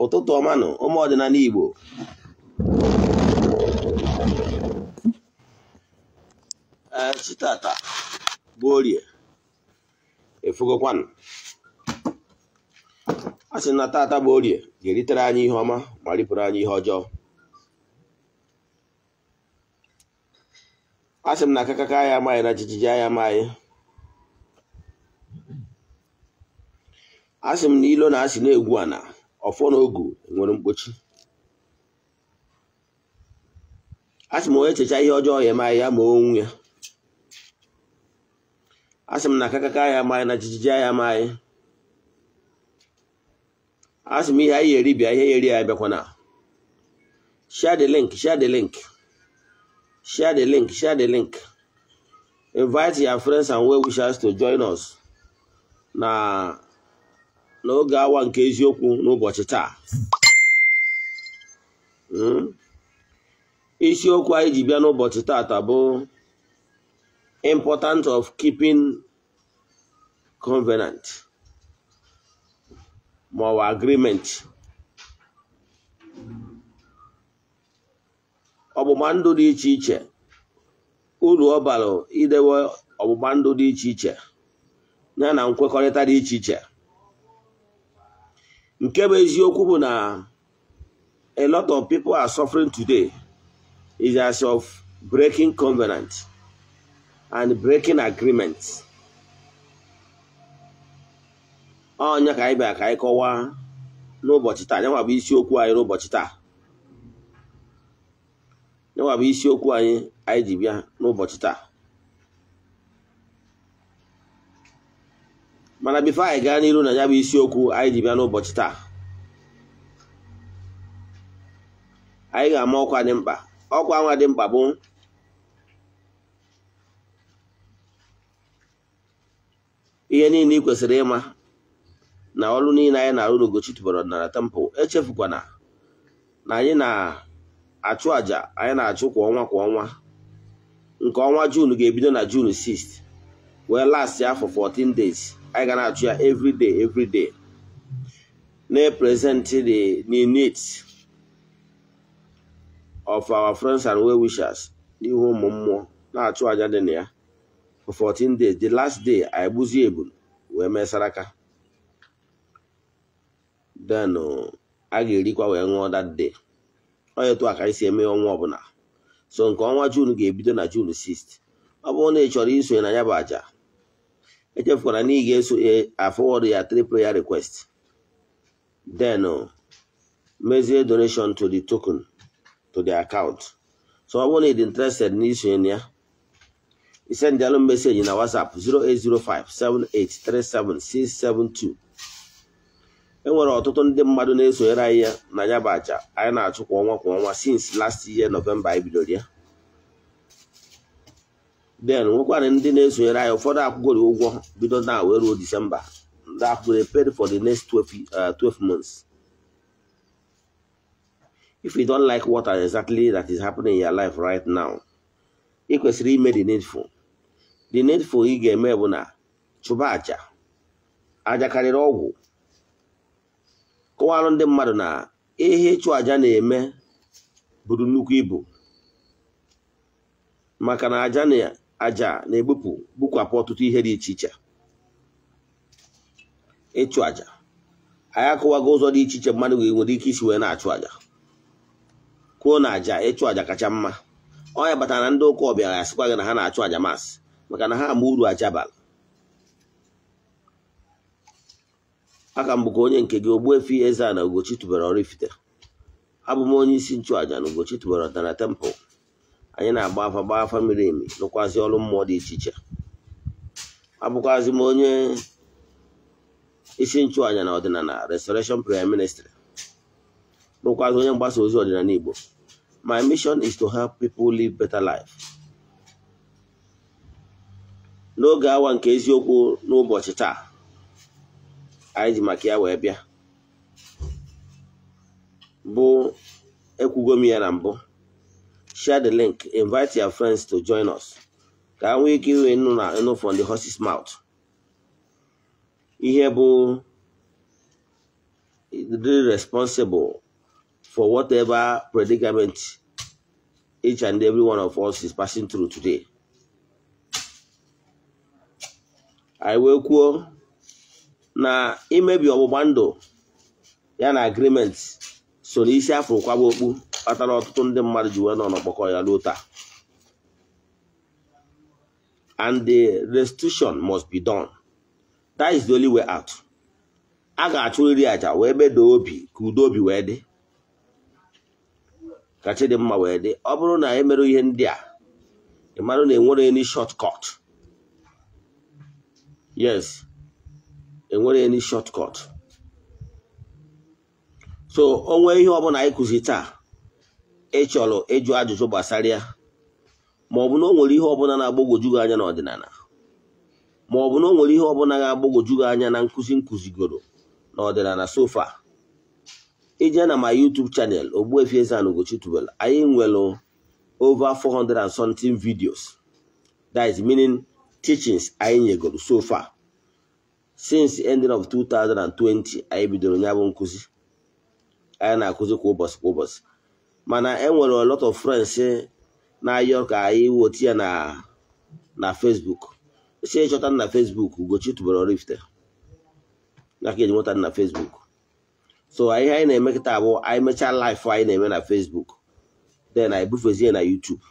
ụtụtụ ọma nụ ụmụ ọdịnala Igbo. Chitata bụ Orie efugokwanụ. A sị na tata bụ Orie ga-eritere anyị ihe ọma ma ripụrụ anyị ihe ọjọọ. A sị m na akakaka ya amaghị na jijiji ya amaghị. A sị m na ilo na-asị na-egwu ana ọfọ na ogu nwere mkpochi. A sị m onye echecha ihe ọjọọ ya amaghị ya ma onwe ya. A sị m na akakaka ya amaghị na jijiji ya amaghị. A sị m ihe anyị eri bịa ihe eri ya bịakwana. Share the link, share the link. Share the link, share the link. Invite your friends and well-wishers to join us n'oge awa nke eziokwu n'ụbọchị taa. Isiokwu anyị ji bịa n'ụbọchị taa bụ importance of keeping covenant ma ọ bụ agreement. Ọgbụgba ndụ dị iche iche, uru ọ bara idewe ọgbụgba ndụ dị iche iche ya na nkwekọrịta dị iche iche. Nke bụ eziokwu bụ na a lot of people are suffering today is as of breaking covenant and breaking agreement. Ọnya ka anyị bịa ka anyị kọwaa n'ụbọchị taa. Nyanwa bụ isiokwu anyị n'ụbọchị taa. Nyanwa bụ isiokwu anyị ji bịa n'ụbọchị taa. Mana bifo anyị gaa n'iru na ya bụ isiokwu anyị ji bịa n'ụbọchị taa, anyị ga-ama ọkwa dị mkpa. Ọkwa nwa dị mkpa bụ ihe niile ị kwesịrị ịma na ọrụ niile anyị na-arụ n'Ugochi tubelu ọdịnala temple. Echefukwana na anyị na-achụ àjà anyị na-achụ kwa ọnwa. Nke ọnwa June ga-ebido na June 6th wee last ya for 14 days. Anyị ga na-achụ ya every day na-present the needs of our friends and well-wishers n'ihu ụmụ mmụọ, na-achụ àjà dị na ya for 14 days. The last day anyị gbuzie ebulu wee mee saraka. Then a ga-erikwa wee ṅụọ that day. Ọ etu a ka anyị si eme ọnwa ọbụla. So nke ọnwa June ga-ebido na June 6th. Ọ bụrụ na ị chọrọ isonye na ya bụ àjà, echefukwana na ị ga-eso forward ya 3 prayer request. Then mezie donation to the token to the account. So ọ bụrụ na ị dị interested na isonye na ya, send alụ message na WhatsApp 08057837672. Enwere ọtụtụ ndị mmadụ na-esonyere anyị ya na ya bụ àjà anyị na-achụ kwa ọnwa since last year November anyị bidoro ya. Then nwekwara ndị na-esonyere anyị, ụfọdụ akwụgoro ụgwọ bido na wee ruo December. Ndị akwụgoro paid for the next 12 months. If you don't like what exactly that is happening in your life right now, ị kwesịrị ime the needful. The needful ị ga-eme bụ na chụba àjà. Àjà karịrị ọgwụ. Kọwalụ ndị mmadụ na ihe ịchụ àjà na-eme bụrụ nnukwu ibu, maka na àjà na-egbupụ ọtụtụ ihe dị iche iche. Ịchụ àjà, anyị akụwago ụzọ dị iche iche mmadụ nwere ike isi wee na-achụ àjà. Kwuo na ịchụ àjà kacha mma. Ọ ya batara na ndị ụka ọbịa ga-asịkwa gị na ha na-achụ àjà masị, maka na ha ama uru àjà bara. Aka m bụkwa onye nke gị, Ogbuefi EZE-ANA Ugochi tubelu oraifite. Abụ m onye isi nchụàjà na Ugochi tubelu ọdịnala temple. Anyị na-agba afa miri emi n'ụkwazị ọrụ mmụọ dị iche iche. Abụkwazị m onye isi nchụàjà na ọdịnala Restoration Prayer Ministry, n'ụkwazị onye mgbasa ozi ọdịnala Igbo. My mission is to help people live better life. N'oge awa nke eziokwu n'ụbọchị taa, anyị ji maka ya wee bịa bụ ekwugo m ya na mbụ. Share the link, invite your friends to join us ka nwee ike inwe ịnụ from the horse's mouth. ihe bụ responsible for whatever predicament each and every one of us is passing through today. I will kwuo na imebi ọgbụgba ndụ ya na agreement so n'isi afọ kwaba okpu kpatara ọtụtụ ndị mmadụ ji wee nọ n'ọkpọkọ ya ruo taa. And the restitution must be done. That is the only way out. A ga-achụrịrị aja wee bedo obi ka udo obi wee dị ka Chidimma wee dị. Ọ bụrụ na emerụ ihe ndị a, ị marụ na enwere any shortcut. Yes, enwere any shortcut. So onwe ihe ọbụla anyị kụzi taa ịchọrọ ịjụ ajụjụ gbasara ya, ma ọ bụ na o nwere ihe ọbụla na-agbagwoju gị anya n'ọdịnala, ma ọ bụ na o nwere ihe ọbụla ga-agbagwoju gị anya na nkụzigoro n'ọdịnala so far, ije na my YouTube channel Ogbuefi EZE-ANA Ugochi tubelu, anyị nwere over 400 and something videos. That is meaning teachings anyị nyegoro so far since the ending of 2020. Anyị bidoro nya bụ nkụzi, anyị na-akụzi kwa ụbọchị. Mana enwere a lot of friends na-ayọ ka anyị wotu ya na Facebook. Si ịchọta na Facebook Ugochi tubelu oraifite na ka eji nweta na Facebook. So anyị na-eme kịta bụ anyị mechaa live anyị na-eme na Facebook, then anyị bufezie na YouTube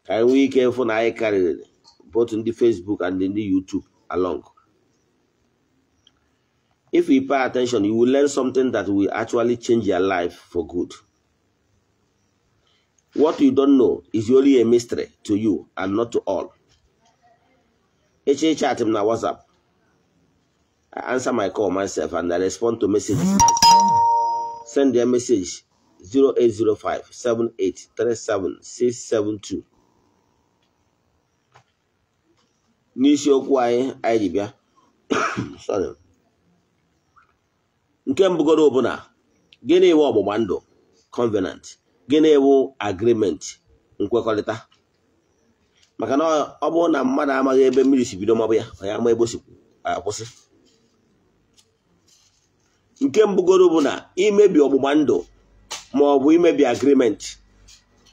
ka anyị nwee ike ịfụ na anyị karịrị both ndị Facebook and ndị YouTube along. If you pay attention, you will learn something that will actually change your life for good. What you don't know is only a mystery to you and not to all. Chat him na WhatsApp. I answer my call myself and I respond to messages myself. Send their message 0805-7837-672. N'isi okwu anyị ji bịa. Sorry. Nke mbugoro bụ na gịnị bụ ọgbụgba ndụ convenant, gịnị bụ agreement nkwekọrịta. Maka na ọ bụ na mmadụ amaghị ebe mmiri si bido maọbụ ya, ọ ya ama ebe o si akwụsị. Nke mbugoro bụ na imebi ọgbụgba ndụ ma ọ bụ imebi agreement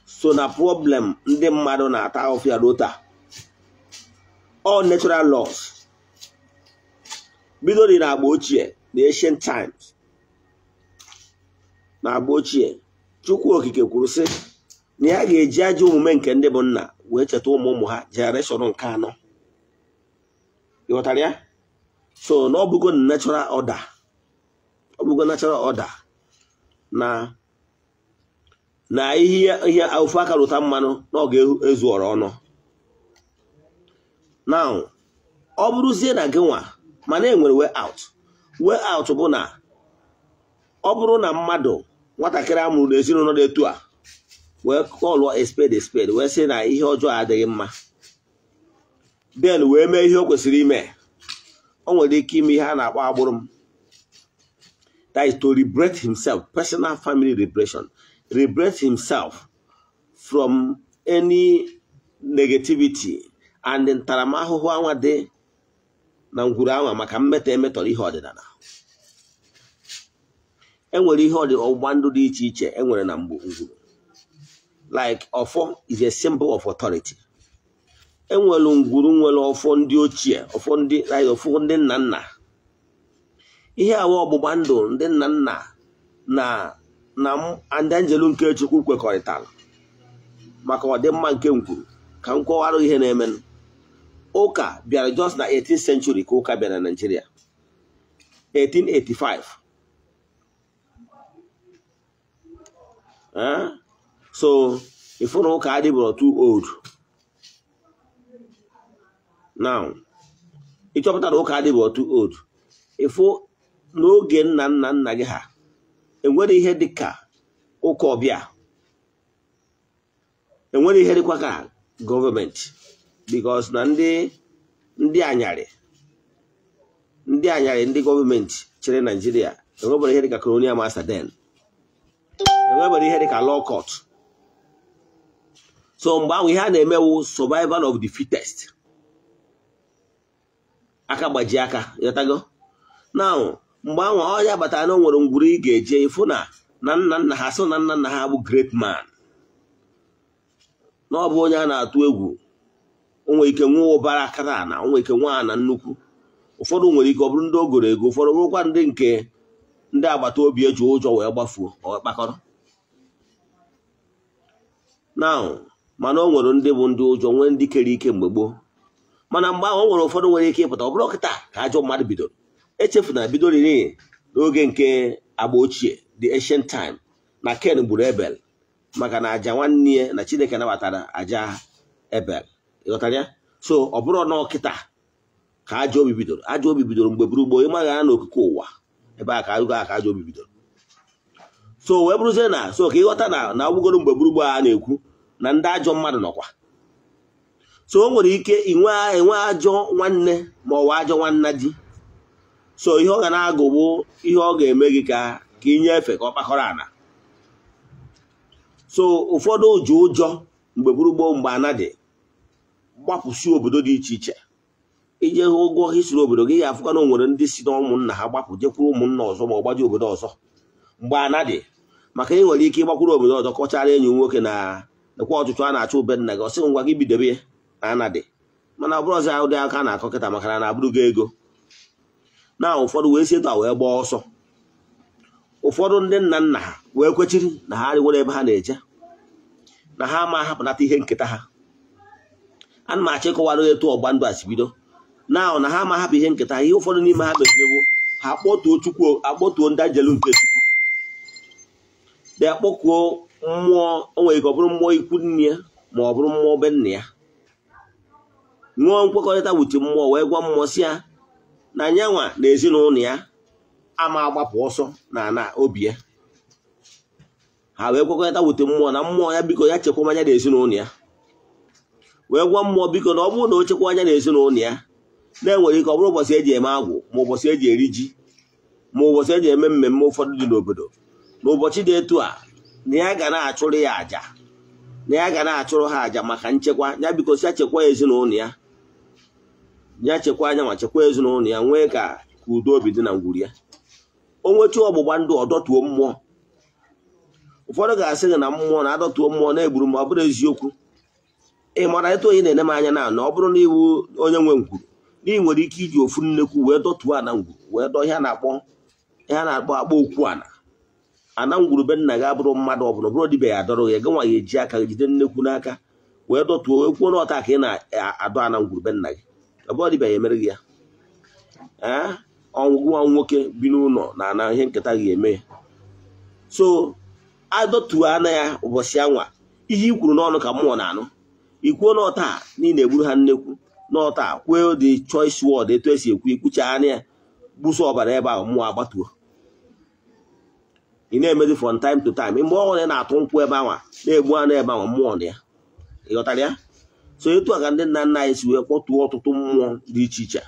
so na problem ndị mmadụ na-ata ahụhụ ya ruo taa. All natural laws bidoro na agba ochie na ancient times. Na agba ochie Chukwu okike kwuru sị na ya ga-eji ajọ omume nke ndị bụ nna wee cheta ụmụ ha generation nke anọ. Ịghọtara ya? So na ọ bụgo natural order. Ọ bụgo natural order na ihe ofu aka lụta mmanụ na ọ ga-ezu ọrụ ọnụ. Now ọ bụrụzie na gị nwa mana enwere way out. Way out bụ na ọ bụrụ na mmadụ nwatakịrị amụrụ n'ezinụlọ dị etu a wee kọlụọ a spade wee sị na ihe ọjọọ adịghị mma, then wee mee ihe o kwesịrị ime, o nwere ike ime ihe a na-akpọ agbụrụ m. That is to liberate himself, personal family liberation, liberate himself from any negativity and ntaramahụhụ anwa dị na ngwuru anwa maka emetọrọ ihe ọdịnala. Enwere ihe ọgbụgba ndụ dị iche iche enwere na ngwuru. Like ọfọ is a symbol of authority. Enwere ngwuru nwere ọfọ ndị ochie, ọfọ ndị nna nna. Ihe awa ọgbụgba ndụ ndị nna nna na ndị anjelu nke Chukwu kwekọrịtara maka ọdịmma nke ngwuru. Ka m kọwara ihe na-eme. Ụka bịara just na 18th century ka ụka bịara na Nigeria 1885. So if you ụka adịbụrụ too old. Now ịchọpụtara ụka adịbụrụ too old. Ifo n'oge nna gị ha enwere ihe dịka ụka ọbịa, enwere ihe dịkwa ka gọọmenti, because na ndị anyarị ndị gọọmenti chịrị Nigeria enwebere ihe dịka colonial master then, enwebere ihe dịka law court. So mgbe ahụ ihe a na-emewu survival of the fittest. aka gbaji aka yotago now mgbe ahụ ọ ya batara na o nwere ngwuru ị ga-eje ịfụ na nna nna ha so na nna nna ha bụ great man na ọ bụ onye a na-atụ egwu onwe ike nwe ụbara akara na onwe ike nwa na nnukwu ụfọdụ nwere ike ọ bụrụ ndị ogoro ego ụfọdụ bụrụkwa ndị nke ndị agbata obi eji ụjọ wee gbafuo ọ kpakọrọ now mana o nwere ndị bụ ndị ụjọ nwee ndị kere ike mgbe gboo mana mgbe ahụ o nwere ụfọdụ nwere ike ịpụta ọ bụrụ kịta ka ajọ mmadụ bidoro echefuna bidoro n'oge nke agba ochie the ancient time na Ken gburu Ebel maka na aja nwanne ya na Chineke nabatara aja Ebel ịghọtara ya so ọ bụrụ na ọkịta ka ajọ obi bidoro mgbe gburu gboo ịmaghị ya n'okike ụwa ebe a ka ajọ obi bidoro so wee bụrụzie na so ka ịghọta na ọgbụgoro mgbe gburu gboo a na-ekwu na ndị ajọ mmadụ nọkwa so o nwere ike enwe ajọ nwanne ma ọ bụ ajọ nwanna di so ihe ọ ga na-agụ bụ ihe ọ ga-eme gị ka inye efe ka ọ kpakọrọ ana so ụfọdụ ji ụjọ mgbe gburu gboo mgbe ana dị gbapụsi obodo dị iche iche ije hụ ụgwọ hisiri obodo gị ga-afụkwa na o nwere ndị si na ụmụnna ha gbapụ jekwuru ụmụnna ọzọ ma ọ gbaji obodo ọzọ mgbe ana dị maka ị nwere ike ịgbakwuru obodo ọzọ kọchara enyi nwoke na nekwa ọtụtụ a na-achọ ube nna gị ọ sị ngwa gị bidebe ya na ana dị mana ọ bụrụ ọzọ ụdị aka na-akọ kịta maka na abụrụ gị ego na ụfọdụ wee si etu a wee gbaa ọsọ ụfọdụ ndị nna nna ha wee kwechiri na ha rịwere ebe ha na-eje na ha ma hapụnata ihe nketa ha ana m achọ ịkọwara etu ọgba ndụ a si bido na ha ma hapụ ihe nketa ha ihe ụfọdụ n'ime ha mezirewo ha akpọtuo ndị ajelu nke Chukwu dị akpọkuo mmụọ o nwere ike ọ bụrụ mmụọ ikwu nne ya ma ọ bụrụ mmụọ be nna ya ṅụọ nkwekọrịta wuche mmụọ wee gwa mmụọ si ya na nyanwa na ezinụlọ ya ama agbapụ ọsọ na ana obi ya ha wee kwekọrịta wute mmụọ na mmụọ ya biko ya chekwa anya na ezinụlọ ya wee gwa mmụọ biko na ọ bụrụ na o chekwa anya na ezinụlọ ya na-enwere ike ọ bụrụ ụbọchị eji eme agwụ ma ụbọchị eji eri ji ma ụbọchị eji eme mmemme ụfọdụ dị n'obodo na ụbọchị dị etu a na ya ga na-achụrụ ya àjà na ya ga na-achụrụ ha àjà maka nchekwa ya biko si ya chekwa ezinụlọ ya chekwa anya ma chekwa ezinụlọ ya nwee ka udo obi dị na ngwuru ya o nwetu ọgbụgba ndụ ọdọtuo mmụọ ụfọdụ ga-asị gị na mmụọ na-adọtuo mmụọ na-egburu ma ọ bụrụ eziokwu ị mara etu onye na-ene m anya na ọ bụrụ na iwu onye nwe ngwuru na ị nwere ike iji ofu nnekwu wee dọtuo ana ngwuru wee dọ ihe a na-akpọ akpọ okwu ana ngwuru be nna gị abụrụ mmadụ ọbụla bụrụ dibe ya adọrọ ya gịnwa ya eji aka jide nnekwu n'aka wee dọtuo ekwuo na ọta ka ị na-adọ ana ngwuru be nna gị ọ bụrụ dibe ya emere gị ya ọnwụ nwa nwoke bi n'ụlọ na ana ihe nketa gị eme so adọtuo ana ya ụbọchị anwa ihe i kwuru n'ọnụ ka mmụọ na-anụ ikwuo n'ọta niile egburu ha nnekwu n'ọta kwuo the choice word etu esi ekwu ikwucha anya ya gbuso ọbara ebe ahụ mmụọ agbatuo ị na-emezi from time to time mgbe ọnwụ na-atụ nkwụ ebe anwa na-egbu anụ ebe ahụ mmụọ na ya ịghọtara ya so etu a ka ndị nna nna anyị si wee kpọtuo ọtụtụ mmụọ dị iche iche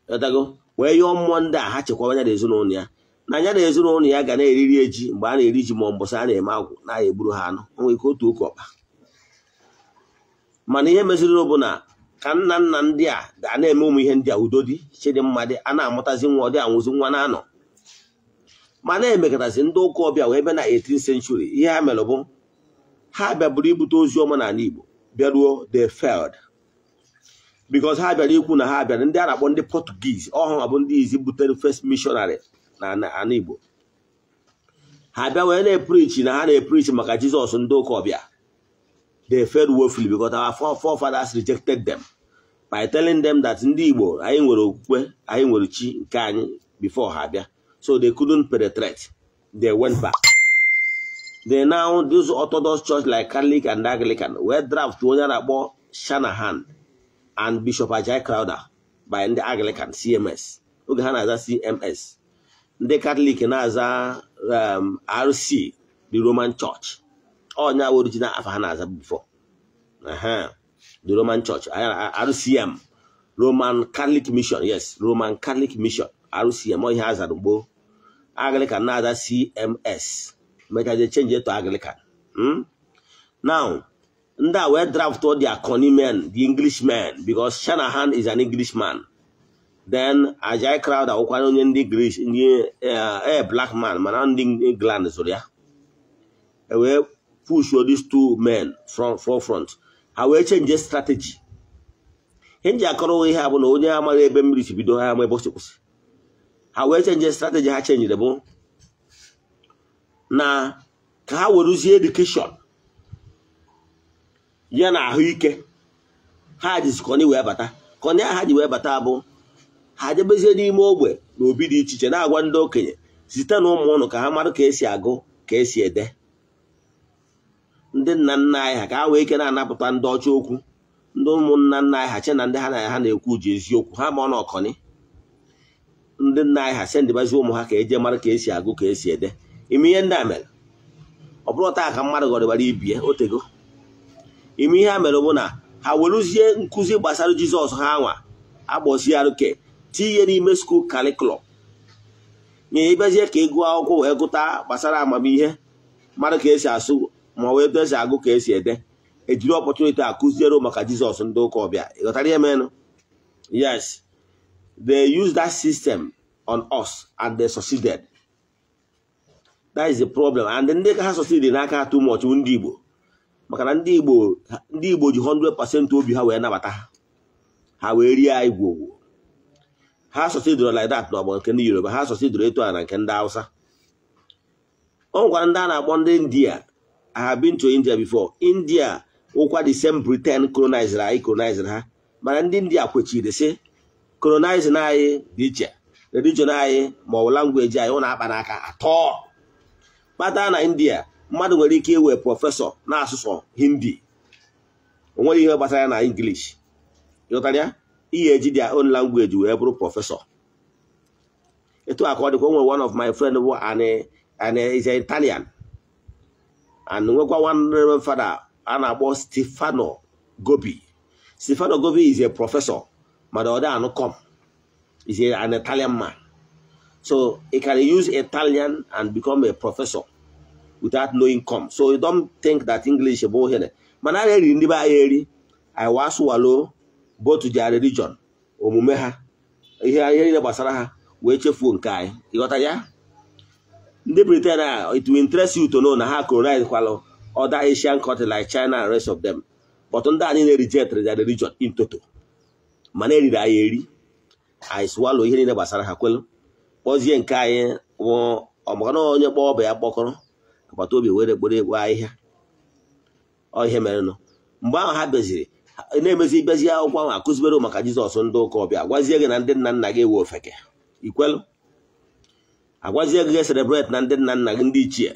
ịghọtago wee yọọ mmụọ ndị a ha chekwaba anya na ezinụlọ ya na anya na ezinụlọ ya ga na-eriri eji mgbe a na-eri ji ma mbọsị a na-eme agwụ na-aya egburu ha anụ onwe ike otu oke ọkpa mana ihe meziri bụ na ka nna nna ndị a ga na-eme ụmụ ihe ndị a udo dị chidimma dị a na-amụtazi nwa ọ dị anwụzi nwa na-anọ ma na-emekọtazi ndị ụka ọbịa wee bịa na 18th century ihe ha mere bụ ha bịaburu ibute ozi ọma n'ala Igbo bịaruo they failed because ha bịara ikwu na ha bịara ndị a na-akpọ ndị Portuguese ọhụrụ bụ ndị izi butere first missionary na ala Igbo ha bịa wee na-eprichi na ha na-eprichi maka Jizọs ndị ụka ọbịa they failed woefully because our forefathers rejected them by telling them that ndị Igbo anyị nwere okwukwe anyị nwere chi nke anyị before ha bịa so they couldn't penetrate they went back then now these Orthodox church like Catholic and Anglican were draft onye a na-akpọ Shanahan and Bishop Ajay Crowther by ndị Anglican CMS oge ha na-aza CMS ndị Catholic na-aza RC the Roman Church onya original afa ha na-aza before the Roman Church RCM Roman Catholic Mission yes Roman Catholic Mission RCM ihe azara ugbo Anglican na-aza CMS mecha they change it to Anglican now That were drafted the Connie men, the Englishman, because Shanahan is an Englishman. Then Ajay crowd are one in the English, black man, man, England, so yeah. We push these two men from forefront. How we change the strategy. Hinja koro we have no nya ma ebe mmiri si bido ha ma ebosi. How we change the strategy ha change the bon. Na ka ha weruzie education. Ya na ahụike. Ha diskoni we bata. Koni ha ji we bata bụ ha jebezie n'ime ogbe na obi dị iche na agwa ndị okenye site na ụmụ ụnụ ka ha mara ka esi agụ ka esi ede. Ndị nna nna anyị ha ka ha wee ike na-anapụta ndị ọcha okwu. Ndị ụmụnna nna anyị ha che na ndị ha na ha na-ekwu ji eziokwu ha ma ọ na ọkọni. Ndị nna anyị ha sendịbazi ụmụ ha ka eje mara ka esi agụ ka esi ede. Ime ihe ndị a mere ọ bụrụ taa ka mmadụ gọdịbara ibie otego. Ime ihe a mere bụ na ha weruzie nkụzi gbasara Jizọs ha anwa agbọsiarụke tinye n'ime skuul curriculum. Nye ịbịazie ka ịgụ akwụkwọ wee gụta gbasara amamihe mara ka esi asụ ma wee esi agụ ka esi ede. Ejiri opportunity akụziere maka Jizọs ndị ụka ọbịa. Ịghọtara ihe menụ? Yes, they use that system on us and they succeeded. That is the problem. And ndị ka ha succeeded n'aka too much ndị Igbo. Maka na ndị Igbo ji 100% obi ha wee nabata ha. Ha wee rie Igbo. Ha succeeded like that n'ọgbọ nke ndị Yoruba. Ha succeeded etu a na nke ndị Hausa. O nwekwara ndị a na-akpọ ndị India. I have been to India before. India ụkwa the same Britain colonized ha. Mana ndị India kwechiri sị colonizing anyị dị iche. Religion anyị ma ọ bụ language anyị ọ na-akpa n'aka atọ. Kpata na India mmadụ nwere ike iwe prọfesọ na-asụsụ Hindi. O nwere ihe gbasara na English. Ịghọtara ya? Ihe eji their own language wee bụrụ prọfesọ. Etu aka ọ dịkwa onwe one of my friend bụ and is an Italian. And nwekwa one Reverend Father a na-akpọ Stefano Gobi. Stefano Gobi is a professor. Ma the other no come. He's an Italian man. So he can use Italian and become a professor without no income. So you don't think that English is about here. Man, I was swallow both to their religion. Omumeha. Here the Basaraha. Wait your phone kai. You got ya? The Britain, it will interest you to know how colonize other Asian countries like China and the rest of them. But on that, they reject their religion in total. Maneri I swallow here in the Basaraha. Ozi nke anyị wụ ọmụkana onye kpọọ ọbịa kpọkọrọ agbata obi were gbere gwa ihe ọ ihe mere nọ mgbe ahụ ha beziri na-emezi ibezi akwụkwọ ahụ akụzibere maka Jizọs ndị ụka ọbịa gwazie gị na ndị nna nna gị ewe ofeke ikwelu agwazie gị celebrate na ndị nna nna gị ndị ichie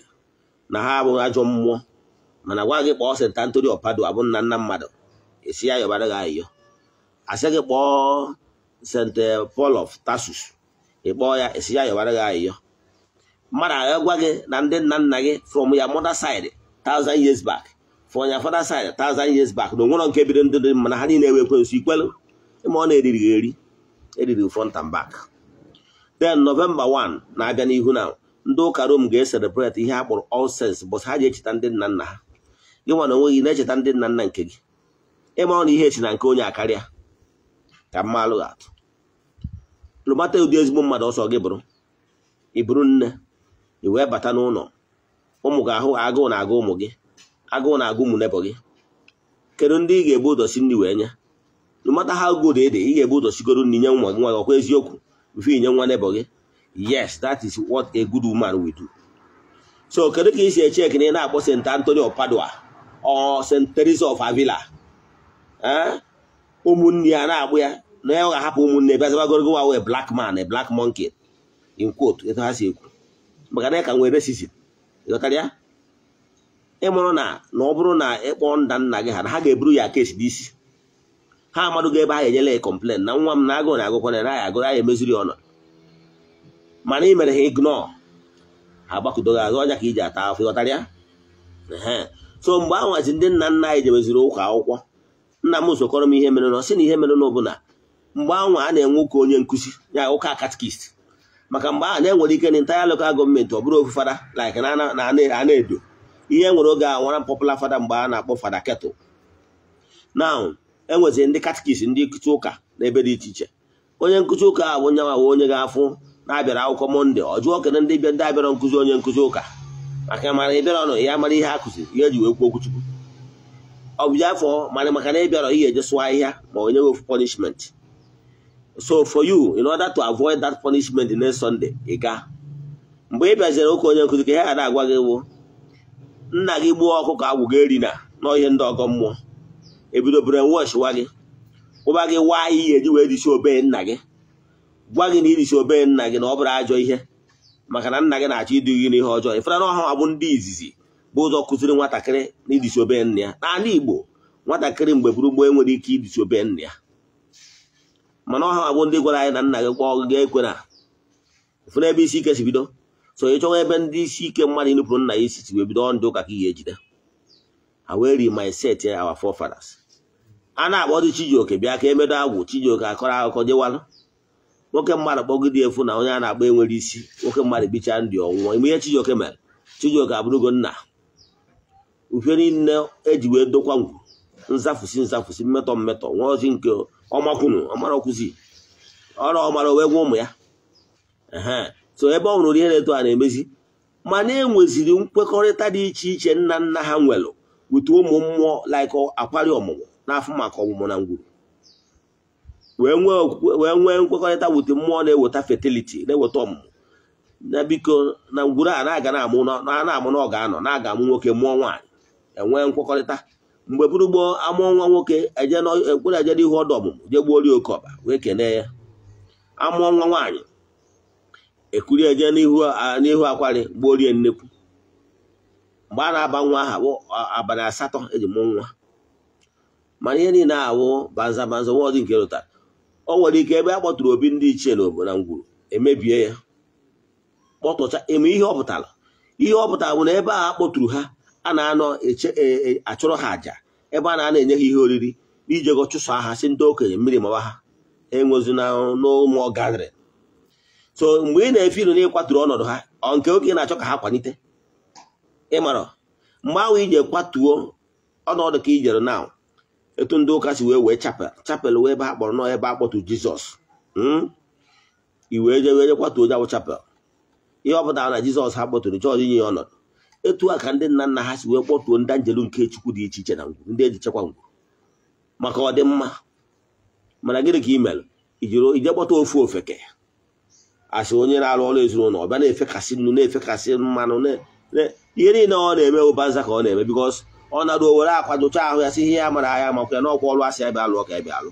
na ha abụghị ajọ mmụọ mana gwa gị kpọọ St. Anthony of Padua abụ nna nna mmadụ esi ya yọbara gị ayọ asị gị kpọọ St. Paul of Tarsus ịkpọọ ya esi ya yọbara gị ayọ mmadụ agwa gị na ndị nna nna gị from your mother side 1000 years back from your father side 1000 years back na onwere nke bido ndị mana ha niile ewe ekwensu ikwelu ịma ọ na-eriri eriri front and back. Then November 1 na-abịa n'ihu na ndị ụka Rome ga-eselebrate ihe a kpọrọ All Saints but ha ji echeta ndị nna nna ha gị nwa na onwe gị na-echeta ndị nna nna nke gị ịma ọ na ihe echi na nke onye akarịa ka mma alụghị atụ lụmata ụdị ezigbo mmadụ ọsọ gị bụrụ iburu nne i wee bata n'ụlọ ụmụ gị ahụ agụụ na-agụ ụmụ gị agụụ na-agụ ụmụ nebo gị kedu ndị ị ga-ebu ụzọ si nri wee nye lụmata ha good ede ị ga-ebu ụzọ sigoro nri nye nwa gị nwa gị ọkwa eziokwu bifo inye nwa nebo gị. Yes, that is what a good woman will do. So kedu ka ị si eche ekene na-akpọ St. Anthony of Padua or St. Teresa of Avila ụmụnne ya na-agbụ ya na ya ga-ahapụ ụmụnne bịa zabagoro gị wa black man a black monkey in quote etu ha si ekwu maka na ka nwere racism ịghọtara ya ịmụrụ na ọ bụrụ na ịkpọ nda nna gị ha na ha ga-eburu ya kesi n'isi ha amadụ ga ebe ha enyela ya complain na nwa m na-agụ na-agụkwa na ya agụ ya emeziri ọnọdụ mana ị mere ha ignore ha gbakudo gị azụ ọnya ka iji ata afọ ịghọtara ya. So mgbe ahụ hazi ndị nna nna anyị jebeziri ụka akwụkwọ nna m sokọrọ m ihe mere na ọ sị na ihe mere n'ọbụla mgbe ahụ a na-enwe ụka onye nkụzi ya ụka katikist maka mgbe ahụ na-enwere ike na entire local gọọmenti ọ bụrụ ofu fada like na ana edo ihe nwere oge a nwara popular fada mgbe a na-akpọ fada kettle now enwezi ndị katikis ndị nkụzi ụka n'ebe dị iche iche onye nkụzi ụka bụ onye nwa onye ga-afụ na-abịara akwụkwọ Mọnde ọ jụọ kene ndị abịara nkụzi onye nkụzi ụka maka mara ịbịara ọnụ ya mara ihe a kụziri ihe eji wee kwuo okwuchukwu ọ bụ afọ mara maka na ịbịara ihe eje sụọ ahịhịa ma onye wefu punishment. So for you, in order to avoid that punishment the next Sunday, ị gaa mgbe ị bịaziri ụka onye nkụzi ka ihe ga na-agwa gị bụ nna gị gbuo ọkụkọ agwụgo eri na n'ihe ndị ọgọ mmụọ ebido brainwash wa gị ụba gị waa ihe eji wee disi obee nna gị gwa gị na idisi obee nna gị na ọ bụrụ ajọ ihe maka na nna gị na-achọ idu gị n'ihe ọjọọ ịfere na ọha abụ ndị izizi bụ ụzọ kụziri nwatakịrị na idisi obee nna ya n'ala Igbo nwatakịrị mgbe buru gboo enwere ike idisi obee nna ya mana ọha abụ ndị gwara anyị na nna gị kpọọ gị ekwe na ụfụrụ ebe isi ike si bido so ị chọwa ebe ndị isi ike mmadụ inupụrụ nna ya isi si wee bido ndị ụka ka ihe ejide I will read my set our forefathers. A na-akpọ dị Chijioke bịa ka emedo agwụ Chijioke akọrọ akụkọ jewalụ nwoke mmadụ kpọgide efu na onye a na-agba enwere isi nwoke mmadụ bichaa ndị ọnwụnwa ime ihe Chijioke mere Chijioke abụrụgo nna ufe niile eji wee dokwa ngwu nzafụsi mmetọ nwa ozi nke ọmakwunu ọmara ọkwụzi ọrụ ọmara wee gwa ụmụ ya so ebe ọ hụrụ ihe na-eto a na-emezi mana enweziri nkwekọrịta dị iche iche nna nna ha nwelụ wute ụmụ mmụọ like akwari ọmụmụ n'afọ maka ọmụmụ na ngwuru wee nwee nkwekọrịta wute mmụọ na-eweta fertility na-eweta ọmụmụ na biko na ngwuru a na-aga na-amụ na ọ ga-anọ na-aga amụ nwoke mụọ nwaanyị enwee nkwekọrịta mgbe buru gboo amụọ nwa nwoke ekpere eje n'ihu ọdụ ọmụmụ jee gbuo oke ọba wee kenee ya amụọ nwa nwaanyị ekuri eje n'ihu akwari gbuo rie nnekwu mgbe a na-aba nwa aha bụ abalị 8 eji mụọ nwa mana ihe niile ahụ banza nwa ọdị nke rụtara o nwere ike ebe a kpọtụrụ obi ndị ichie n'obodo na ngwuru emebie ya kpọtụcha eme ihe ọ pụtara bụ na ebe a kpọtụrụ ha a na-anọ achụrụ ha àjà ebe a na-ana enye ha ihe oriri n'ijego chụso aha si ndị okenye mmiri mawa ha enwezi na n'ụmụ ọgadịrị so mgbe ị na-efe ilu na ịkwaturu ọnọdụ ha nke okenye na-achọ ka ha kwalite ịmara mgbe ahụ ije kwatuo ọnọdụ ka ijere na etu ndị ụka si wee chapel wee ebe ha kpọrọ nọ ebe a kpọtụ Jizọs iwee je kwatuo jawụ chapel ihe ọ pụtara na Jizọs ha kpọtụrụ chọọchị inye ya ọnọdụ etu a ka ndị nna nna ha si wee kpọtuo ndị njelu nke Chukwu dị iche iche na ngwuru ndị eji chekwa ngwuru maka ọdịmma mana gịnị ka ị mere ije kpọta ofu ofeke asị onye na-arụ ọrụ ezinụlọ ọbịa na-efekasị nnu na-efekasị mmanụ ihe niile ọ na-eme ụbanza ka ọ na-eme bikos ọ na-arụ owere akwadocha ahụ ya si ihe ya mara ahịa makwa ya n'ọkwa ọrụ asị ebe alụ ka ebe alụ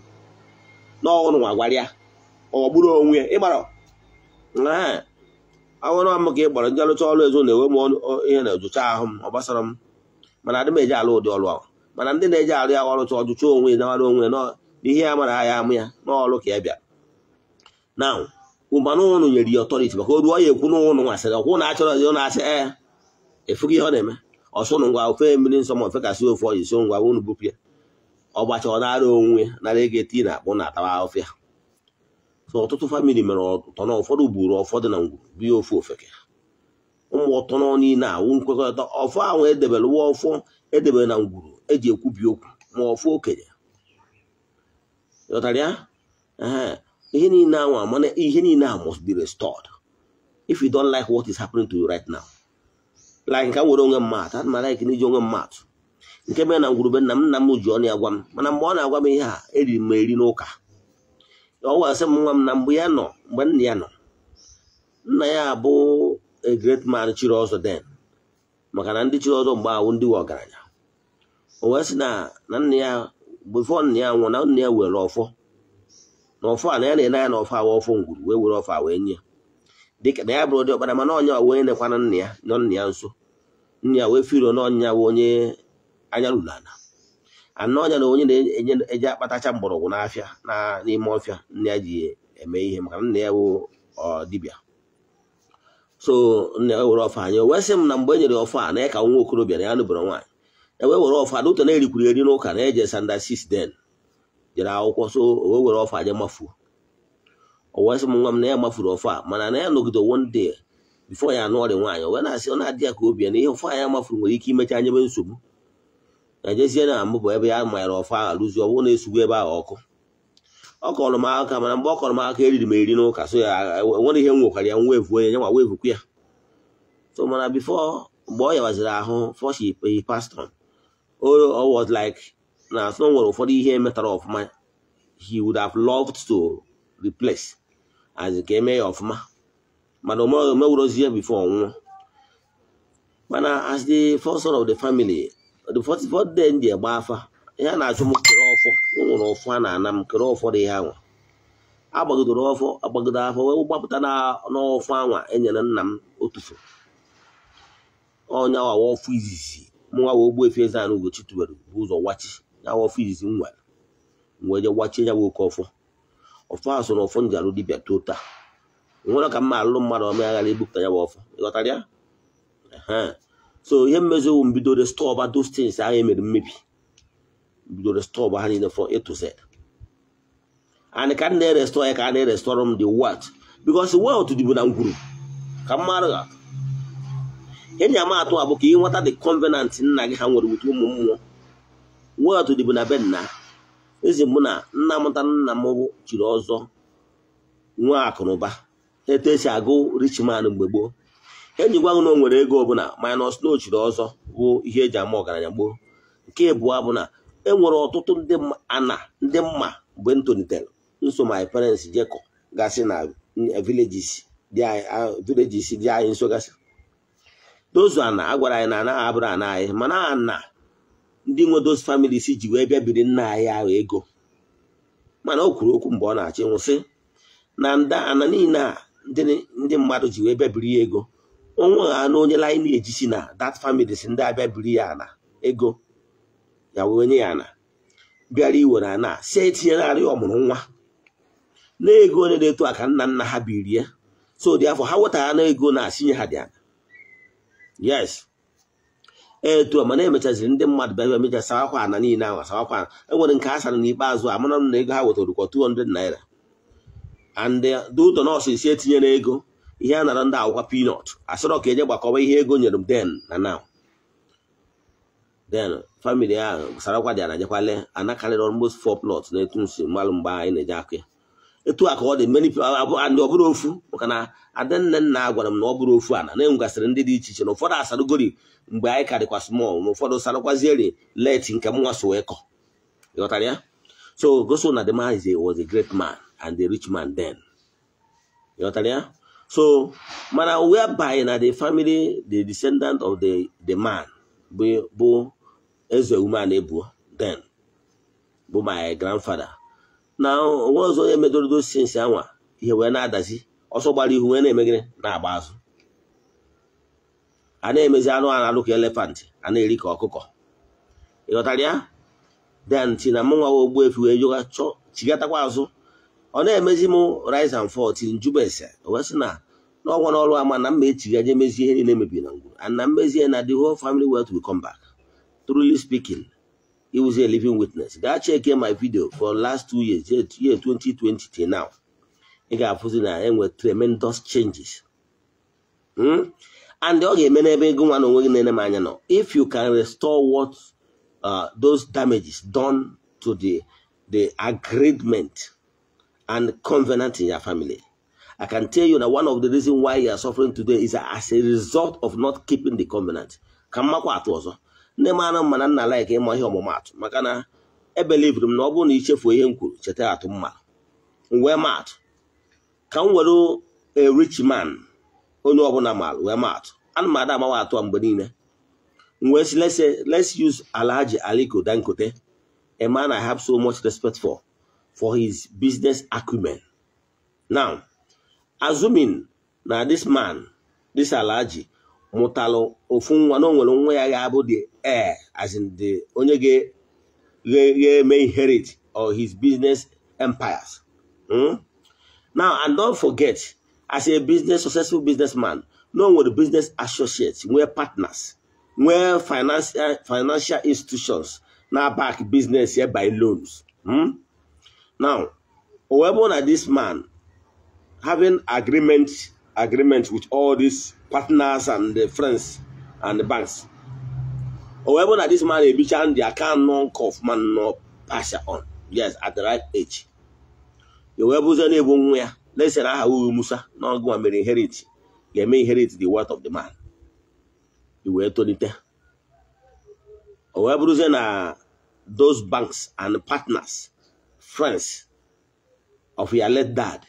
n'ọhụrụ nwa gwara ya ọ gburu onwe ya ịgbara ọhụrụ m ka ị gbara ndị alụcha ọrụ ezinụlọ na-enwe m ihe na-ejucha ahụ m ọ gbasara m mana adị m eji alụ ụdị ọrụ ahụ mana ndị na-eji arụ ya ọrụcha ọjụcha onwe nawara onwe n'ihe ya mara ahịa amụ ya n'ọrụ ka ya bịa na ụmanụ ụnụ nyere ya ọtọriti maka oru ọ ya ekwu n'ụnụ nwasịrị ọkwụ na achọrọ zi na-asị efughị ihe ọ na-eme ọsụnụ ngwa ofe mmiri nsọ ma ofekasị ofe ọji so ngwa unu bupụ ya ọ gbacha ọ nara onwe nara ego eti na akpụ na atawa ọfịa so ọtụtụ famili mere ọtọ na ụfọdụ gburu ụfọdụ na ngwuru biya ofu ofeke ụmụ ọtọ nọ niile awụ nkwekọrịta ọfọ ahụ edebere wa ọfọ edebere na ngwuru eji ekwubi okwu ma ọfọ okenye ghọtara ya ihe niile ahụ mana ihe niile ahụ must be restored if you don't like what is happening to you right now like nke nwere onwe mmadụ adị m like n'iji onwe mmadụ nke mere na ngwurube nna m ji ọnụ ya gwa m mana mgbe ọ na-agwa m ihe a eriri m eri n'ụka ọ wasị m nwa m na mgbe nna ya nọ nna ya bụ a great man chiri ọzọ den maka na ndị chiri ọzọ mgbe ahụ ndị ọgaranya o wee sị na nna ya before nna ya nwụọ na nna ya were ọfọ na ọfọ a na ya na-ene ya na ọfọ awa ọfọ ngwuru wee were ọfọ a wee nye dịka na ya bụrụ dị ọkpara mana ọnya wee nekwana nna ya nọ nna ya nso nna ya wee firo na ọnya bụ onye anya ruru ala anọ ọnya na onye na-eji akpatacha mgbọrọgwụ n'afịa n'ime ọfịa nna ya ji eme ihe maka nna ya bụ dibịa so nna ya were ọfọ anya wee sị m na mgbe e nyere ọfọ a na ya ka nwa okorobịa na ya nụbere nwaanyị ewee were ọfọ a dụta na-erikwuru eri n'ụka na eje sanda 6 den jere akwụkwọ so o wee were ọfọ aja mafuo o wee sị m nwa m na ya mafuru ọfọ a mana na ya nọgide one day before ya anụ ọrịa nwaanyị o wee na-asị ọ na-adị ya ka obi ya na ihe ọfọ a ya mafuru nwere ike imecha anyebe nsogbu na jezie na mbụ ebe ya manyere ọfọ ahụ alụzi ọbụ na-esugbu ebe ahụ ọkụ. Ọ kọrọ m aka mana mgbe ọ kọrọ m aka eriri m eri n'ụka, so ya enwere ihe m nwekwara ya nwa evu onye nwa wevukwu ya. So mana before mgbe ọ yawaziri ahụ before he passed on, I was like na so nwere ụfọdụ ihe metara ọfụma he would have loved to replace as nke eme ya ọfụma, mana omewurozie before ọnwụọ. Mana as the first son of the family, the 44th day ndị agba afa ya na-achụ m kere ọfọ, nwere ọfọ a na-ana m kere ọfọ dị ha nwa agbagidoro afọ wee gbapụta n'ọfọ anwa enyere nna m otufu onye awawa ọfụ izizi mụnwa wee Ogbuefi EZE-ANA Ugochi tubelu bụ ụzọ wachi ya ọfụ izizi m nwere wee je wachie ya nwoke ọfọ ahụ so na ọfọ nji alụ dibịa tota nwere ka mma alụrụ mmadụ ọma ya ghara ebupụta ya bụ ọfọ, ịghọtara ya. So ihe mmezu mbido restore those things ahụ emere mmebi, bido restore ha niile from A to Z. And ka na-restore ya ka na-restore m the what, because wealth dị bụ na ngwuru ka mmadụ ga enyi ama atụ abụ ka ị nweta the convenant nna gị ha nwere wute ụmụ mmụọ. Wealth dị bụ na be nna ezi mụ na nna mụta nna m chiri ọzọ nwa akụnụba etu esi agụ rich man mgbe gboo. Enyi gwa na o nwere ego ọbụla minus na o chiri ọzọ bụ ihe eji ama ọgaranya gboo. Nke abụọ bụ na enwere ọtụtụ ndị mma mgbe m tolitere nso my parents jekọ gasị na villages dị anyị nso gasị. Those ana agwara anyị na anaghị abụrụ ana anyị, mana ana ndị nwe those families ji wee bịa biri nna anyị ahụ ego. Mana o kwuru okwu mgbe ọ na-achị nwụsị na ana niile a ndị mmadụ ji wee bịa biri ya ego, onwe ha na onye line na-ejisi na that families ndị abịa biri ya ana ego ya wee nye ya ana bịara iwere ana si etinyerarị ọmụrụ nwa na ego onye na-eto aka nna ha birie. So dị afọ ha wetara na ego na-asinye ha dị ana. Yes, etu mana emechaziri ndị mmadụ bịa emecha sawakwa ana niile ahụ sawakwa. Enwere nke a sara n'ikpeazụ amara m na ego ha wetara kwa 200 naira and the ụtọ nọọsụ isi etinyere ego ihe a nara ndị akwụkwọ peanut asọrọ ka eje gbakọba ihe ego nyere m then family ahụ sarakwa dị ana jekwale ana karịrị almost 4 plots na etu nsi mmalụ mgbe anyị na-eje akụ ya. Etu a ka ọ dị many people and ọ bụrụ ofu maka na adanne nna gwara m na ọ bụrụ ofu ana na-enwegasịrị ndị dị iche iche na ụfọdụ asarugori mgbe anyị karịkwa small na ụfọdụ sarakwazieri late nke m nwa so wee kọ, ịghọtara ya. So goso na the man was a great man and a rich man then, ịghọtara ya. So mana whereby na the family the descendant of the man bụ EZE-ANA Ebuo then bụ my grandfather. Now onwe ọzọ onye medoro those things anwa ihe wee na-adazi ọsọ gbara ihu wee na-emegide na-agba azụ a na-emezi anụ a na-alụ ka elefant a na-eri ka ọkụkọ, ịghọtara ya. Then tina m nwa Ogbuefi wee yoga chọ chigatakwa azụ ọ na-emezi m rise and fall till njube ese wee sị na n'ọgwa n'ọrụ ama na mma echiga je mezie ihe niile mebiri na ngwuru and na mmezie na the whole family wealth will come back. Truly speaking, he was a living witness. That check my video for last 2 years, year 2020 till now. You got with tremendous changes. And if you can restore what those damages done to the agreement and covenant in your family, I can tell you that one of the reasons why you are suffering today is as a result of not keeping the covenant. Ndị mara mana nna like ịma ihe ọmụmatụ maka na ebelivuru m na ọ bụrụ na ichefu ihe m kwuru cheta atụ mma wee maatụ ka m were a rich man onye ọbụla malụ wee maatụ ana m ada amawa atụ mgbe niile wee si let's use Alhaji Aliko Dangote, a man I have so much respect for his business acumen. Now assuming na this man, this Alhaji mụtalụ ofu nwa na o nwere nwa ya ga-abụ the heir, as in the onye ga-eme inherit or his business empires. Now, and don't forget, as a successful businessman, no one with business associates, we're partners, we're financial institutions now back business here by loans. Now, however, this man having agreement with all these partners and the friends and the banks, However, that this man a bitch and the account non of man no pass on. Yes, at the right age. You were bosom even where let's say I Musa no go and inherit. You may inherit the wealth of the man. You were to it. However, those banks and partners, friends of your late dad.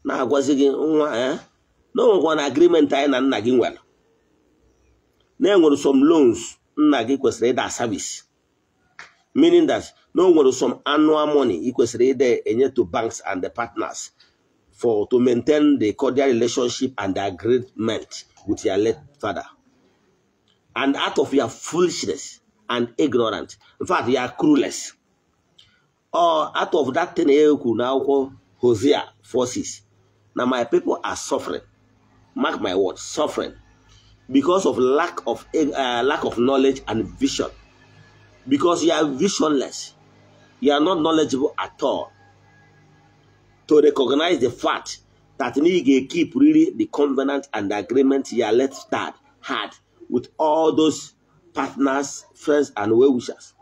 Now was again no one agreement I and nagging well. Now some loans nagi was that service. Meaning that no one some annual money equals there to banks and the partners to maintain the cordial relationship and the agreement with your late father. And out of your foolishness and ignorance, in fact, you are clueless. Or out of that thing you could now call Hosea forces. Now my people are suffering. Mark my words, suffering because of lack of knowledge and vision. Because you are visionless, you are not knowledgeable at all to recognize the fact that you keep really the covenant and the agreement your late dad had with all those partners, friends, and well-wishers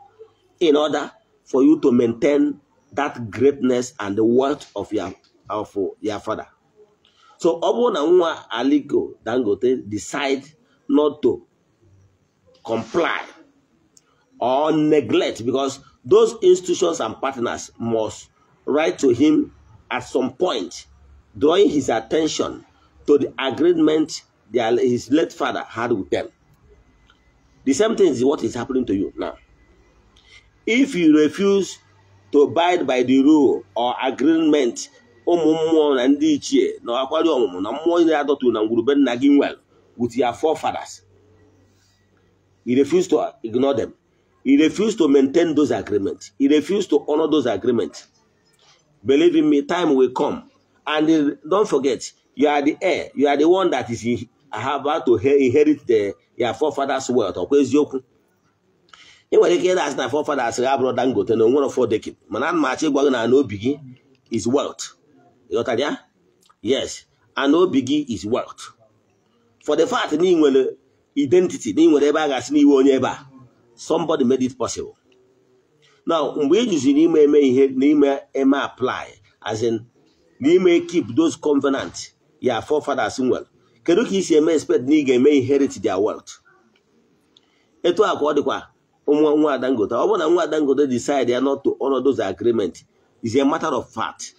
in order for you to maintain that greatness and the wealth of your father. So, Obo na nwa Aliko Dangote decide not to comply or neglect, because those institutions and partners must write to him at some point, drawing his attention to the agreement his late father had with them. The same thing is what is happening to you now. If you refuse to abide by the rule or agreement with your forefathers, he refused to ignore them. He refused to maintain those agreements. He refused to honor those agreements. Believe in me, time will come. And don't forget, you are the heir. You are the one that is about to inherit your forefathers' wealth. That's my forefathers abroad and go to no 1 or 4 decades. Manan Machi Gwagana no biggie is wealth. You got that? Yes. And no biggie is wealth. For the fact that identity, somebody made it possible. Now, we usually may apply, as in, we may keep those covenants, your forefathers well. Can you expect Niga may inherit their wealth? Eto akwadikwa nwa Dangote. Obona nwa Dangote decide they are not to honor those agreements. It's a matter of fact.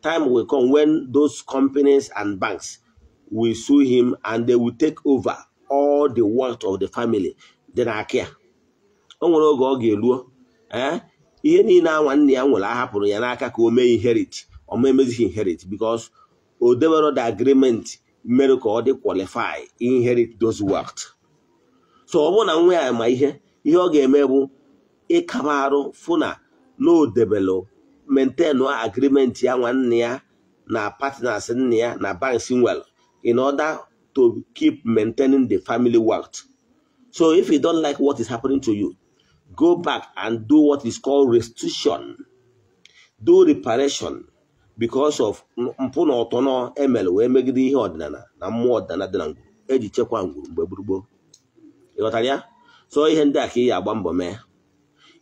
Time will come when those companies and banks will sue him and they will take over all the wealth of the family. Then I care. Ihe niile nwanne ya nwere ahapụrụ ya n'aka ka o mee inherit o memezighị inherit because o debere the agreement mere ka ọ dị qualify inherit those wealth. So ọ bụ na nwa ya ma ihe ọ ga-eme bụ ịkaba arụ fụ na no debelo maintain agreement ya nwanne ya na partners nne ya na banks well in order to keep maintaining the family wealth. So if you don't like what is happening to you, go back and do what is called restitution. Do reparation because of mpụna ọtọnọ emel wee megide ihe ọdịnala na mmụọ ọdịnala dị na ngwuru eji chekwa ngwuru mgbe gburugburu. Ịghọtara ya? So ihe ndị a ka ị agba mbọ mee.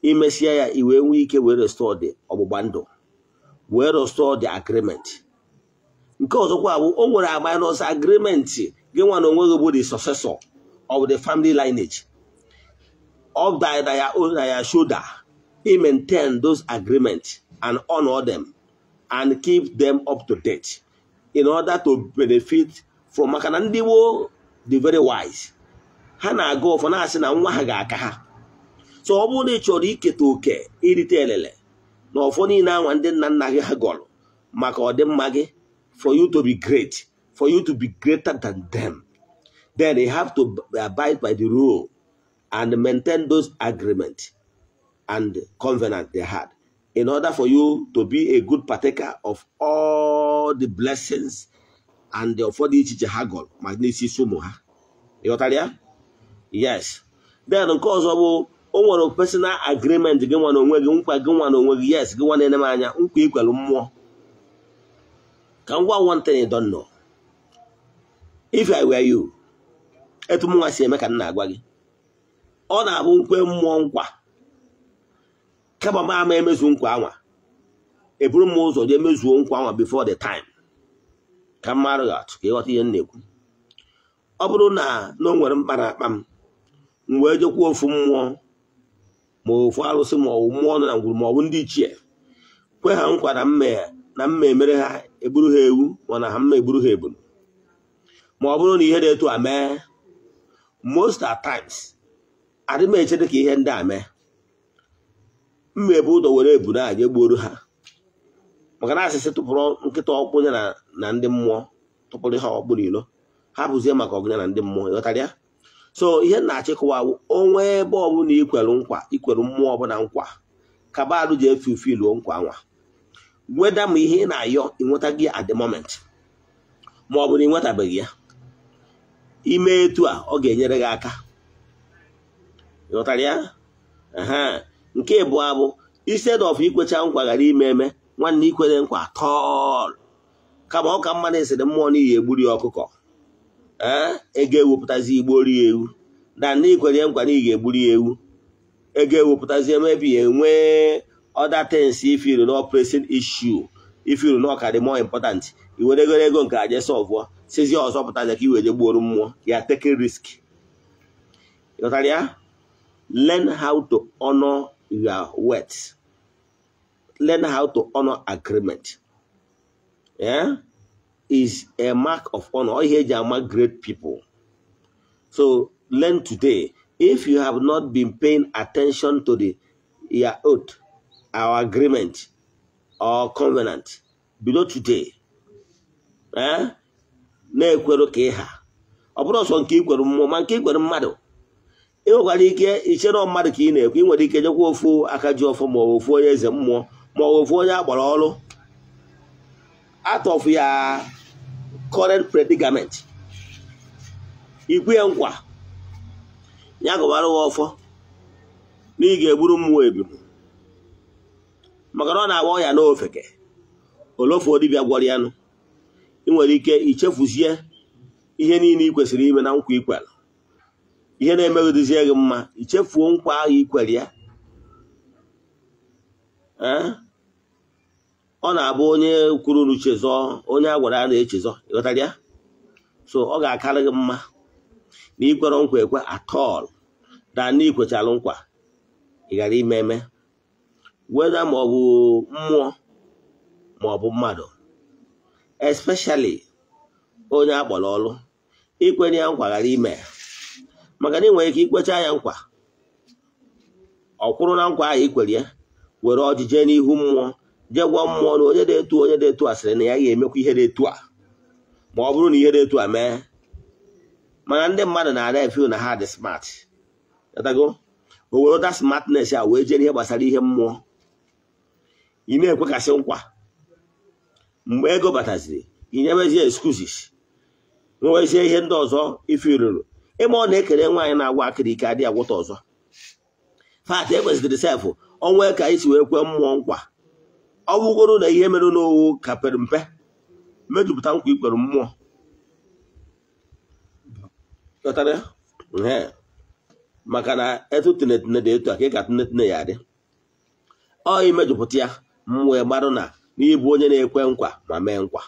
Imesia ya iwe nwee ike wee restore the ọgbụgba ndụ, wee restore the agreement. Nke ọzọkwa bụ o nwere minus agreement gị nwa na onwe gị bụ the successor of the family lineage. Of their shoulder, he maintain those agreements and honor them and keep them up to date in order to benefit from Makanandiwo, the very wise. Hana go for us na Wahagaka. So, Obuni Chori Ketuke, Iritelele, no funny now and then Nanagi Hagol, Makodem Magi, for you to be great, for you to be greater than them. Then they have to abide by the rule and maintain those agreements and covenant they had in order for you to be a good partaker of all the blessings and the for the hagol magnesi sumuha. Yes. Then of course one personal agreement yes, go one enemanya equal more. Can one thing you don't know? If I were you, etumu wasi emeka na agwa gị. ọ na-abụ nkwe mmụọ nkwa kama m ama emezu nkwa anwa eburu m ụzọ jee mezuo nkwa anwa before the time ka mmadụ ga-atụ ka ịghọta ihe m na-ekwu. Ọ bụrụ na o nwere mkpa na akpa m wee jekwa ofu mmụọ ma ofu arụsị ma ọ bụ mmụọ nọ na ngwuru ma ọ bụ ndị ichie kwe ha nkwa na mma emere ha eburu ha ewu mana ha mma eburu ha ebunu, ma ọ bụrụ na ihe dị etu a mee, most at times adị m eche dị ka ihe ndị a mee, mma ebu ụzọ were ebunu a jee gbuoro ha, maka na asịsị tụpụrụ nkịta ọkpụnye na ndị mmụọ tụpụrụ ha ọkpụ n'ilo ha bụzie maka ọgụnya na ndị mmụọ, ịghọtara ya? So ihe na-achịkọwa onwe ebe ọbụla ikwere nkwa ikwere mmụọ ọbụla nkwa ka baadụ ji efe ufe iluo nkwa nwa, weda ma ihe ị na-ayọ ịnweta gị at the moment ma ọ bụ na ịnwetabeghị ya, ime etu a ọ ga-enyere gị aka, ịghọtara ya? Nke bụ abụ instead of ikwecha nkwa ghara ime eme nwanne ikwere nkwa tọọl kama ọ ka mma na-esere mmụọ n'ihi egburi ọkụkọ ego ewepụtazi igbo rie ewu na ikwere nkwa na ị ga-egburi ewu ego ewepụtazi emebi enwee other things ifiru no pressing issue ifiru no ka dị more important iwere ego nke aje solve sizi ọzọ pụtazi ka iwere gbuoro mmụọ ya taking risk. ịghọtara ya? Learn how to honor your words. Learn how to honor agreement. Is a mark of honor. Here they are great people. So learn today. If you have not been paying attention to your oath, our agreement, or covenant, below today, na-ekwero ka ịha ọ bụrụ ọsọ nke ikwere mmụọ ma nke ikwere mmadụ ị nwekwara ike ichere mmadụ ka ị na-ekwu, ị nwere ike jekwa ofu aka ji ọfọ ma ofu onye eze mmụọ ma ofu onye agbara ọrụ out of ya current predicament, ikwu ya nkwa ya gụbara ọfọ na ị ga-egburu mmụọ ebibu maka na ọ na-agba ọya n'ofeke olofu dibịa gwọrọ ya nụ. ị nwere ike ichefuzie ihe niile ị kwesịrị ime na nkwa ikwere, ihe na-emeghịdizie gị mma ichefuo nkwa ahụ ikwere ya. Ọ na-abụ onye kwuru n'uchezọ onye a gwara ya na-echezọ, ịghọtara ya? So ọ ga-akarị gị mma na ikwere nkwa ekwe atọl da na ikwechalụ nkwa ị ghara ime eme, weda ma ọ bụ mmụọ ma ọ bụ mmadụ, especially onye akpọrọ ọrụ ikwenye ya nkwa ghara ime, maka na ị nwere ike ikwecha ya nkwa ọ kwụrụ na nkwa ahụ ikwere ya were ọjije n'ihu mmụọ jee gwa mmụọ na onye dị etu a sịrị na ya ga-emekwa ihe dị etu a ma ọ bụrụ na ihe dị etu a mee. Mana ndị mmadụ na-ada efe na ha dị smart, o were ụda smartness a wee jee ihe gbasara ihe mmụọ. Ị na-ekwekasị nkwa mgbe ego bataziri inyebezie excuses nwezie ihe ndị ọzọ ife ruru ịma ọ na-ekere nwaanyị na-agwa akịrị ike adị agwụta ọzọ. Fat ekwesịrị sefụ onwe ka isi wee kwe mmụọ nkwa ọ bụgoro na ihe mere n'owu ka pere mpe mejupụta nkwa ikwere mmụọ. Maka na etu tinetine dị etu a ka ị ka tinetine ya dị ọ imejupụta ya mmụọ gbarụ na n'ịbụ onye na-ekwe nkwa ma mee nkwa.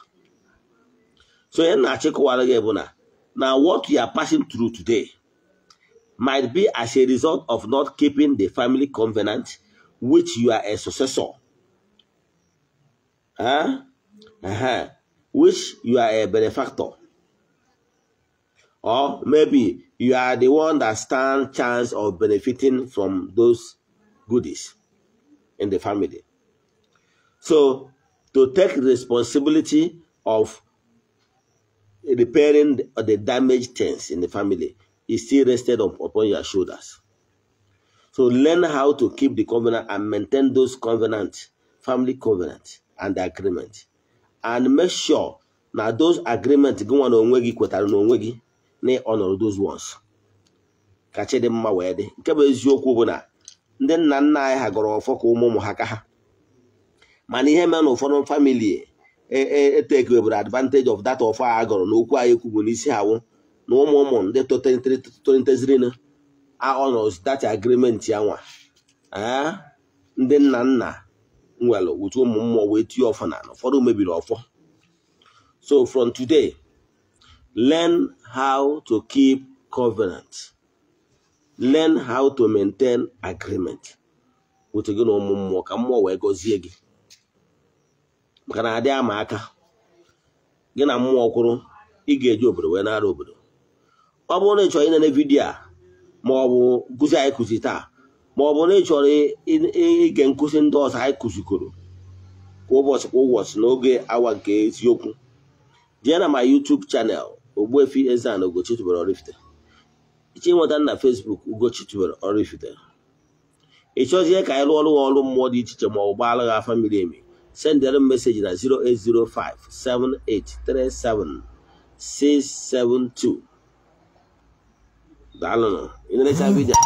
So ihe na-achịkọwara gị bụ na what you are passing through today might be as a result of not keeping the family covenant which you are a successor, which you are a benefactor, or maybe you are the one that stands chance of benefiting from those goodies in the family. So to take responsibility of repairing the damaged things in the family is still rested upon your shoulders. So learn how to keep the covenant and maintain those covenants, family covenants and the agreement. And make sure now those agreements go on onwegi kwetara n'onwegi na honor those ones. Kache dị mma wee dị. Nke bụ eziokwu bụ na ndị nna nna anyị ha gọrọ ọfọ ka ụmụ ha ka ha. Mana ihe mere na ụfọdụ family take advantage of that ọfọ a gọrọ n'okwu anyị kwubu n'isi ha wụ na ụmụ ndị toliteziri honors that agreement ya nwa ndị nna nwere utu ụmụ mmụọ wee tie ọfọ na ụfọdụ mebiri ọfọ. So from today, learn how to keep covenant. Learn how to maintain agreement with gị na ụmụ mmụọ ka mmụọ wee gọzie gị. Maka na adị ama aka gị na mmụọ kwuru ị ga-eji obodo wee nara obodo. Ọ bụrụ na ị chọrọ ịnene vidiyo a ma ọ bụ nkụzi anyị kụzi taa, ma ọ bụ na ị chọrọ ige nkụzi ndị ọzọ anyị kụzikoro kwa ụbọchị n'oge awa nke eziokwu, jee na my YouTube channel Ogbuefi EZE-ANA Ugochi tubelu oraifite. Ichi nweta na Facebook Ugochi tubelu oraifite. Ị chọzie ka anyị rụọrụ ọrụ mmụọ dị iche iche ma ọ gbaala gị afa miri emi, sendere m meseji na 08057837672. Daalụ. Ị na-echa vidiyo